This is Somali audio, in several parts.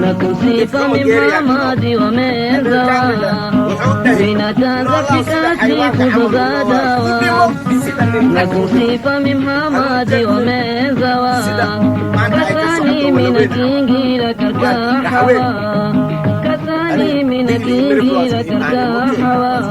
nakusifa mimamadi wamezawa vinatazakikasifuzozaadawa nakusifa mimamadi wamezawa kasani minakingira karkahawa kasani minakingira karkahawa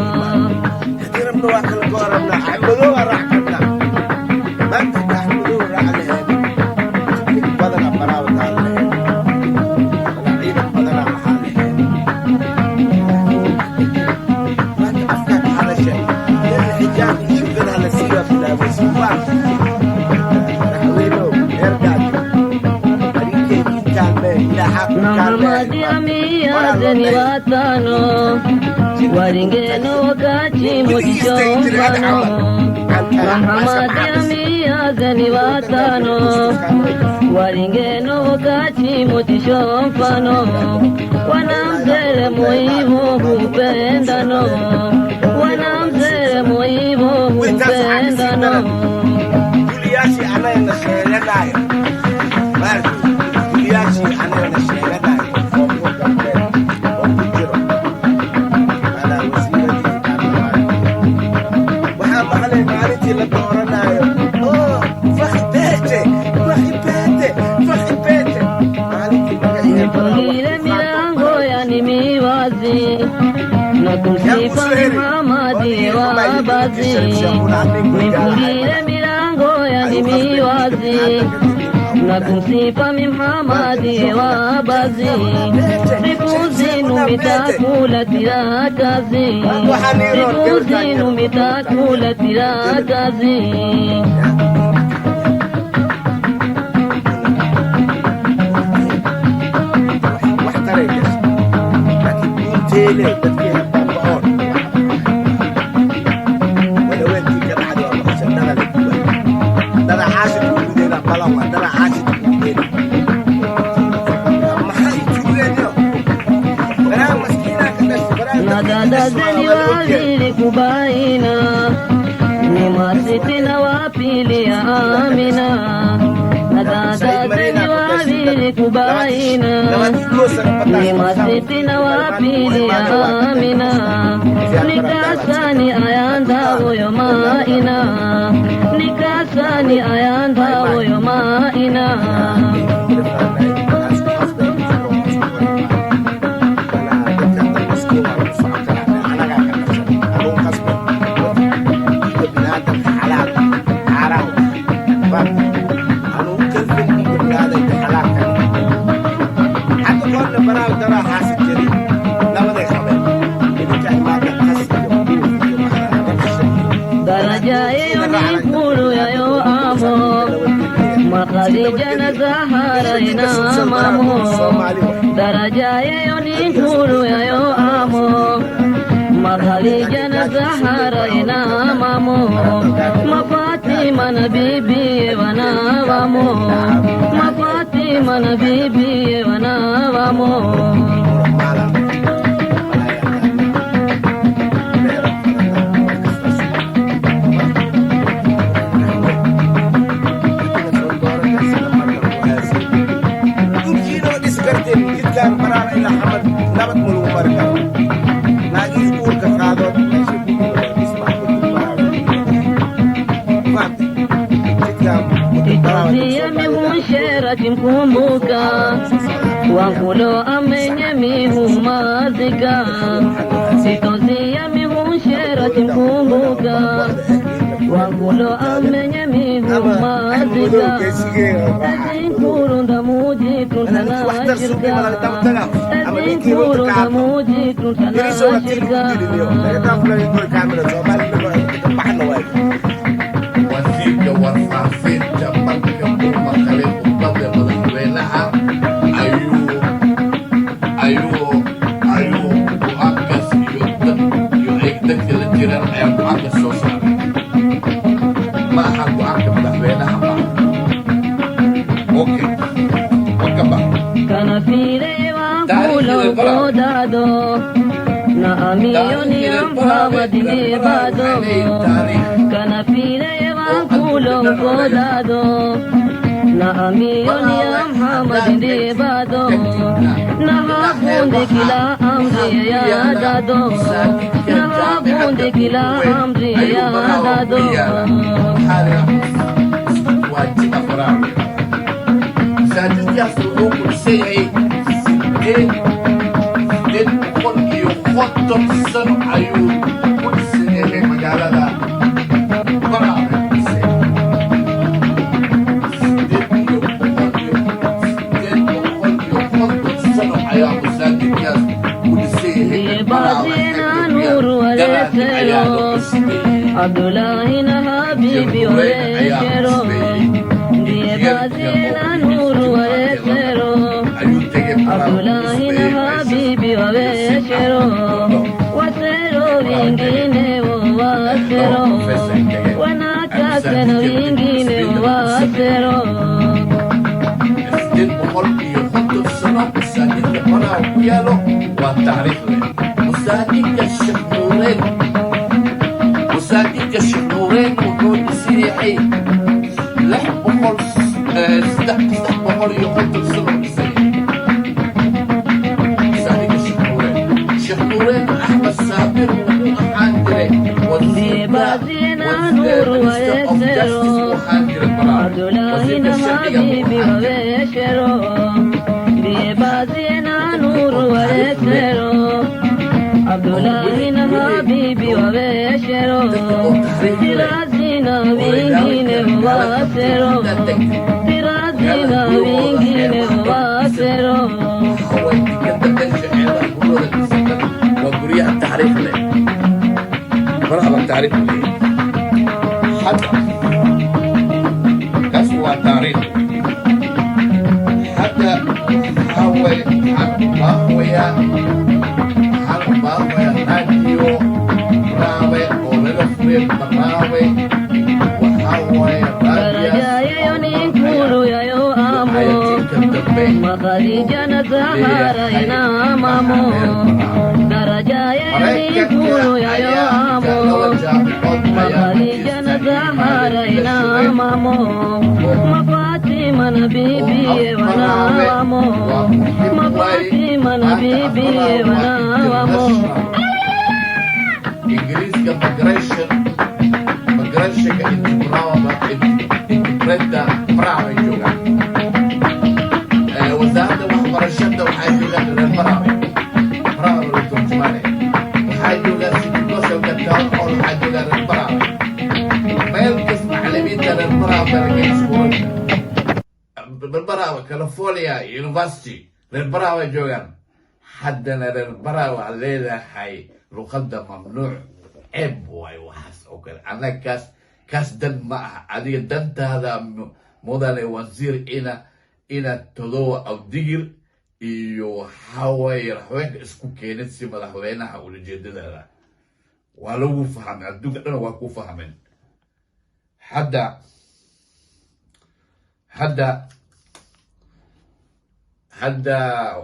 Muhammadi amiyazeni watano waringeno wakati mutishofano Muhammadi amiyazeni watano waringeno wakati mutishofano wanamzele muhimu hupendano wanamzele muhimu hupendano Juliashi anaenda sherehe nayo Juliashi anaenda sherehe nayo Nifungile milango ya nimiwazi nakusifa Muhammadi wabazi nifungile milango ya nimiwazi nakusifa Muhammadi wabazi siku zinu mitakula tirakazi siku zinu mitakula tirakazi Nadadazeni wawili kubaina ni masitina wapili ya Amina Nadadazeni wawili kubaina ni masitina wapili ya Amina Nikasani ayanda uyo maina Nikasani ayanda uyo maina Khadija Zahara ina mamo daraja yayo ni nkuru yayo amo Khadija na Zahara ina mamo Fatima na bibi wana wamo Fatima na bibi wana wamo Mkumbuka wangulo amenye mihuma mazika sitozia mihunshera timkumbuka wakulo amenye mihumazika ezinkurunda muji tuntana shirka ezinkurunda muji tuntana shirka wasiirka warfaafinta marka uu maqalay khudbada madaxweynaha ayuu go-aankaas iyo ay dadka la jiraan ayaa go-aanka soo saaray ma aha go-aanka madaxweynaha ma okay wakaba kana file wakulo kodado na amiyoni amhamadini bado kana file wakulo kodado na amiyoni amhamadini bado na habunde kila amri ya dado na habunde kila amri ya dado wajiba farawe saadidkaas wuxuu kulisayay dad boqol iyo konton sano ayuu ku dhisan yahay magaalada farawe Abdullahi na habibi waeshero Diebazina nuru waeshero Abdullahi na habibi waeshero Wasero wingine wasero Wanakasena wingine wasero dad boqol iyo konton sano masaajidka faraha ku yaalo waa taariikh leh masaajidka Sheekh Nuureyn wuxuu dhisan yahay 300 iyo konton sano dhisan yahay masaajidka Sheekh Nuureyn Axmed Saabir wuxuu ahaan jiray Diebazina nuru waeshero Abdullahi na habibi waeshero Diebazina nuru waeshero Abdullahi na habibi waeshero Tirazina wingine wasero Tirazina wingine wasero وقريها التعريف له مرحبا التعريف له حتى كسوة تاريخ حتى حوي باهويا راديو براوي وللفريق براوي وحوي Darajaye ninkuru yayo amo Makharijana Zahara ina mamo Darajaye ninkuru yayo amo Makharijana Zahara ina mamo Mafatima na bibi wana wamo Mafatima na bibi wana wamo ingiriiska migration intibreda Barawe joogaan wasaaradda waxbarashada waxaa joogaan reer Barawe la turjumaane waxaa joogaan sidikosalka tawaxool waxaa joogaan reer Barawe meel kas macalimiinta reer Barawe laga iskuulada reer Barawe California University reer Barawe joogaan haddana reer Barawe waxaa leedahay luqadda mamnuuc ceeb waay waxaas oo kale annaga kaas dan ma aha adiga dantaada mudane wasiir inaad todoba awdigir iyo waxawaaye haweenka isku keenid si madaxweynaha ulajeedadaada waa lagu fahmay adduunka dhan waa ku fahmeen hadda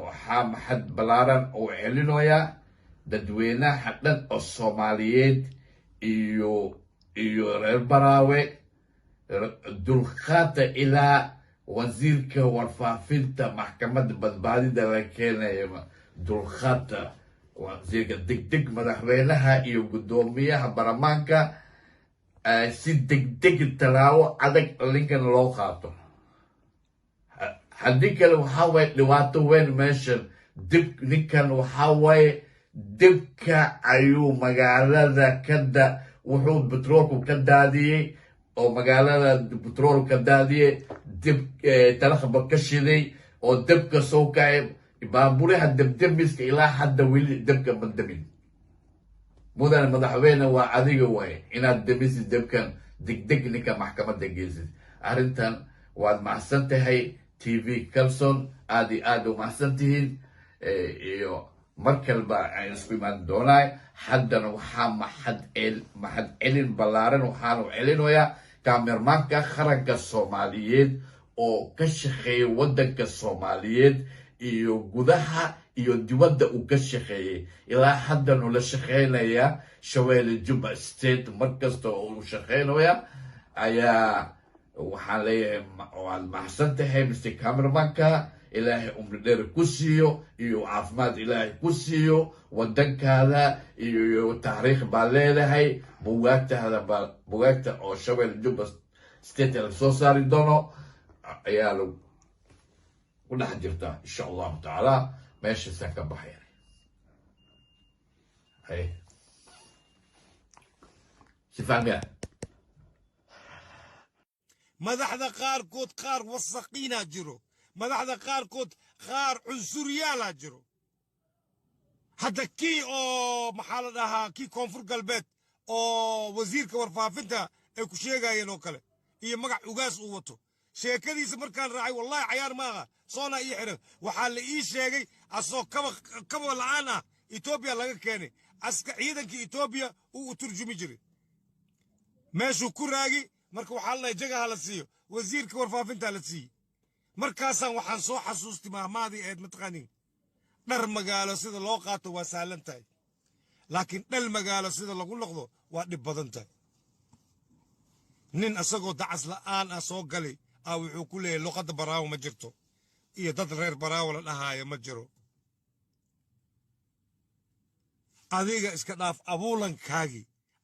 waxaa maxad balaaran oo celinayaa dadweynaha dhan oo Soomaaliyeed iyo reer Barawe dulqaata ilaa wasiirka warfaafinta maxkamadda badbaadida la keenayo dulqaata wasiirka degdeg madaxweynaha iyo guddoomiyaha baarlamaanka si degdeg talaabo adag linkan loo qaato haddii kale waxaa waay dhibaato weyn meeshan dib ninkan waxaa waaye dibka ayuu magaalada wuxuu betroolku ka daadiyey oo magaalada betrool ka daadiyey dib talaqba ka shiday oo dibka soo kacay baaburaha debdemiska ilaa hadda weli dibka ma demin mudane madaxweyne waa adiga waaye inaad demisid dibkan degdeg ninka maxkamadda geysid arrintan waad mahadsan tahay tv Kalson aad iyo aad u mahadsan tihiin iyo mar kalba aan isku imaan doonaa haddana waxaa mahad celin ballaaran waxaanu celinayaa kaamirmaanka qaranka Soomaaliyeed oo ka shaqeeya waddanka Soomaaliyeed iyo gudaha iyo dibadda uu ka shaqeeyay ilaa haddana la shaqeynaya Shabeelle Juba State markasta oo uu shaqeynaya ayaa waxaan leeyahay waad mahadsan tahay Mr. Cameramanka ilaahay umri dheer ku siiyo iyo caafimaad ilaahay ku siiyo waddankaada iyo taariikh baa leedahay bugaagta oo Shabeelle Juba State la soo saari doono ayaa lagu dhex jirta insha allahu tacaala meeshaasaan ka baxaya si fahamyaa madaxda qaarkood qaar wasaqiinaa jiro madaxda qaarkood qaar cunsuriyaalaa jiro hadda kii oo maxaa la dhahaa kii koonfur galbeed oo wasiirka warfaafinta ay ku sheegayeen oo kale iyo magac ugaas uu wato sheekadiisa markaan raacay wallahi cayaar maaha soona ii xiran waxaa la ii sheegay asoo kaba la'aan ah Ethiopia laga keenay ciidankii Ethiopia uu u turjumi jiray meeshuu ku raagi marka waxaa la jagaha la siiyo wasiirka warfaafinta la siiyey markaasaan waxaan soo xasuustay maahmaadii eed mataqaaniin dhar magaalo sida loo qaato waa sahlan tahay laakiin dhal magaalo sida lagu noqdo waa dhib badan tahay nin asagoo dacas la'aan ah soo galay wuxuu ku leeyahay luqadda baraawo ma jirto iyo dad reer baraawo la dhahaayo ma jiro adiga iska dhaaf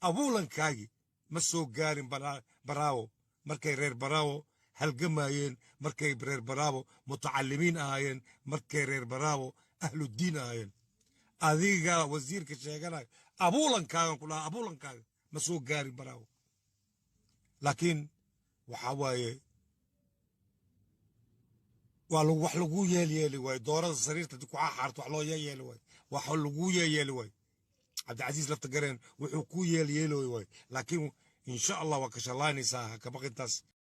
abuulankaagii ma soo gaarin baraawo markay reer baraawo halgamayeen markay reer baraawo mutacalimiin ahaayeen markay reer baraawo ahludiin ahaayeen adiga wasiirka sheeganayo abuulankaagan ku dhaha abuulankaaga ma soo gaarin baraawo laakiin waxaa waaye waa wax lagu yeeli waayo doorada sariirta ku xaarto wax loo yeeli waayo wax lagu yeeli waayo cabdicasiis lafta gareen wuxuu ku yeeli waayo laakiin insha Allah waa ka shalaanaysaa ka baqintaas